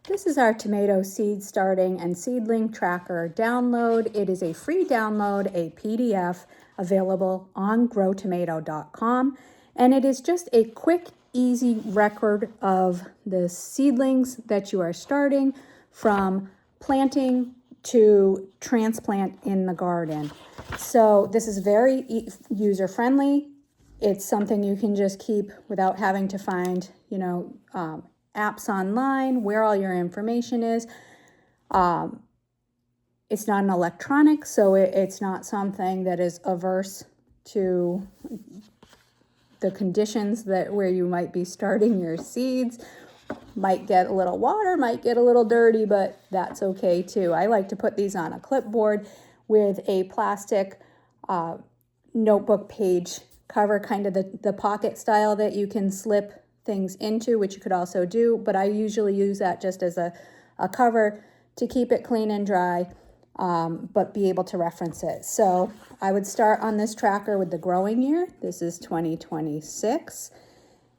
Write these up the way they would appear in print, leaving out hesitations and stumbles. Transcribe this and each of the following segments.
This is our tomato seed starting and seedling tracker download. It is a free download, a PDF available on growtomato.com. And it is just a quick, easy record of the seedlings that you are starting from planting to transplant in the garden. So this is very user-friendly. It's something you can just keep without having to find, apps online where all your information is. It's not an electronic, so it's not something that is averse to the conditions where you might be starting your seeds. Might get a little water, might get a little dirty, but that's okay too. I like to put these on a clipboard with a plastic notebook page cover, kind of the pocket style that you can slip things into, which you could also do, but I usually use that just as a cover to keep it clean and dry, but be able to reference it. So I would start on this tracker with the growing year. This is 2026.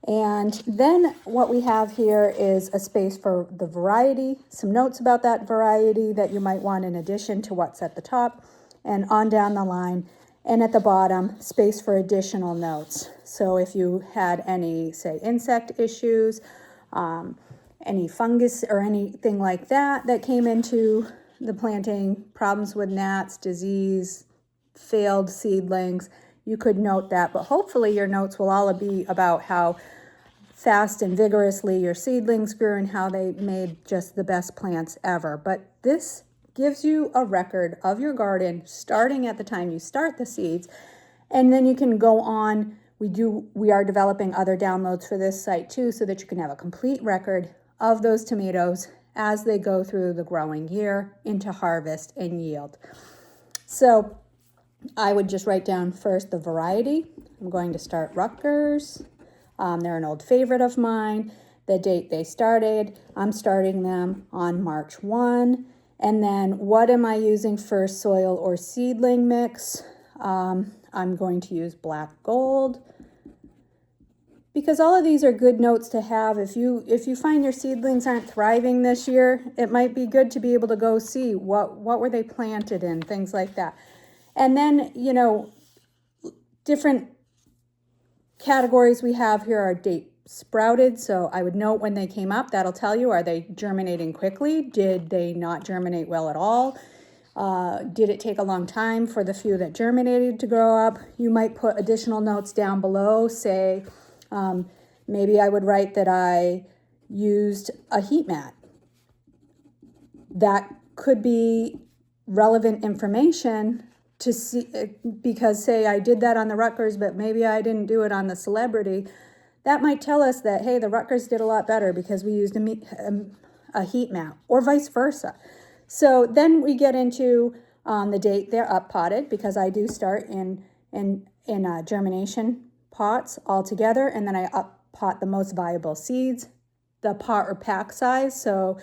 And then what we have here is a space for the variety, some notes about that variety that you might want in addition to what's at the top, and on down the line. And at the bottom, space for additional notes. So if you had any, say, insect issues, any fungus or anything like that came into the planting, problems with gnats, disease, failed seedlings, you could note that. But hopefully your notes will all be about how fast and vigorously your seedlings grew and how they made just the best plants ever. But this gives you a record of your garden starting at the time you start the seeds, and then you can go on. We are developing other downloads for this site too, so that you can have a complete record of those tomatoes as they go through the growing year into harvest and yield. So I would just write down first the variety. I'm going to start Rutgers. They're an old favorite of mine. The date they started, I'm starting them on March 1. And then what am I using for soil or seedling mix? I'm going to use black gold, because all of these are good notes to have. If you find your seedlings aren't thriving this year, it might be good to be able to go see what were they planted in, things like that. And then, different categories we have here are date sprouted. So I would note when they came up. That'll tell you, are they germinating quickly? Did they not germinate well at all? Did it take a long time for the few that germinated to grow up? You might put additional notes down below. Say, maybe I would write that I used a heat mat. That could be relevant information to see, because say I did that on the Rutgers, but maybe I didn't do it on the Celebrity. That might tell us that, hey, the Rutgers did a lot better because we used a heat mat, or vice versa. So then we get into the date they're up potted, because I do start in germination pots all together, and then I up pot the most viable seeds, the pot or pack size. So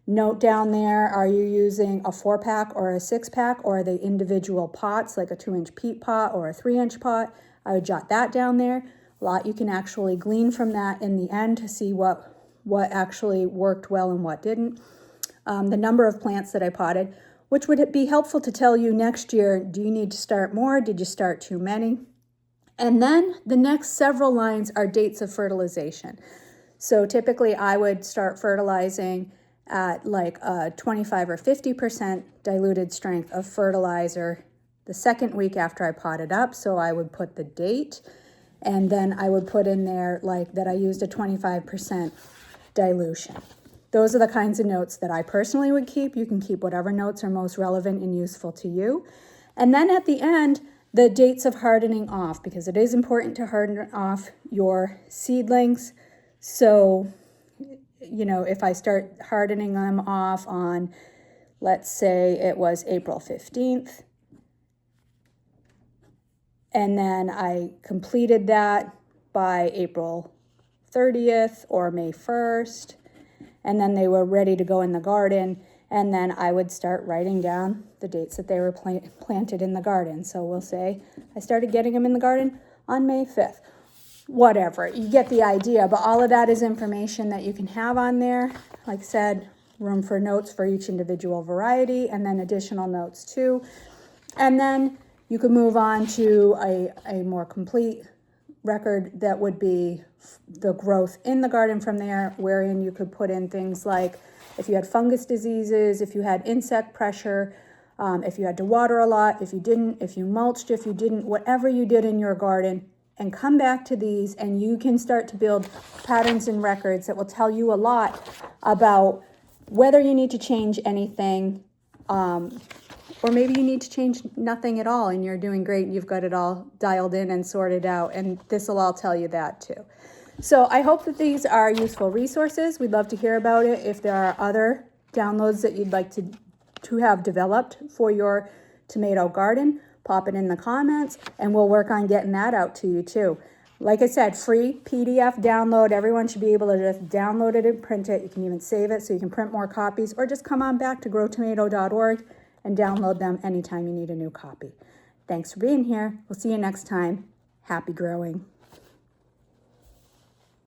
note down there, are you using a 4-pack or a 6-pack, or are they individual pots, like a 2-inch peat pot or a 3-inch pot? I would jot that down there. A lot you can actually glean from that in the end to see what actually worked well and what didn't. The number of plants that I potted, which would be helpful to tell you next year, do you need to start more? Did you start too many? And then the next several lines are dates of fertilization. So typically I would start fertilizing at like a 25 or 50% diluted strength of fertilizer the second week after I potted up. So I would put the date, and then I would put in there like that I used a 25% dilution. Those are the kinds of notes that I personally would keep. You can keep whatever notes are most relevant and useful to you. And then at the end, the dates of hardening off, because it is important to harden off your seedlings. So, if I start hardening them off on, let's say it was April 15th, and then I completed that by April 30th or May 1st, and then they were ready to go in the garden, and then I would start writing down the dates that they were planted in the garden. So we'll say I started getting them in the garden on May 5th. Whatever, you get the idea, but all of that is information that you can have on there. Like I said, room for notes for each individual variety, and then additional notes too. And then you could move on to a more complete record that would be the growth in the garden from there, wherein you could put in things like if you had fungus diseases, if you had insect pressure, if you had to water a lot, if you didn't, if you mulched, if you didn't, whatever you did in your garden, and come back to these, and you can start to build patterns and records that will tell you a lot about whether you need to change anything, or maybe you need to change nothing at all and you're doing great and you've got it all dialed in and sorted out, and this will all tell you that too. So I hope that these are useful resources. We'd love to hear about it. If there are other downloads that you'd like to have developed for your tomato garden, pop it in the comments and we'll work on getting that out to you too. Like I said, free PDF download. Everyone should be able to just download it and print it. You can even save it so you can print more copies, or just come on back to growtomato.org and download them anytime you need a new copy. Thanks for being here. We'll see you next time. Happy growing.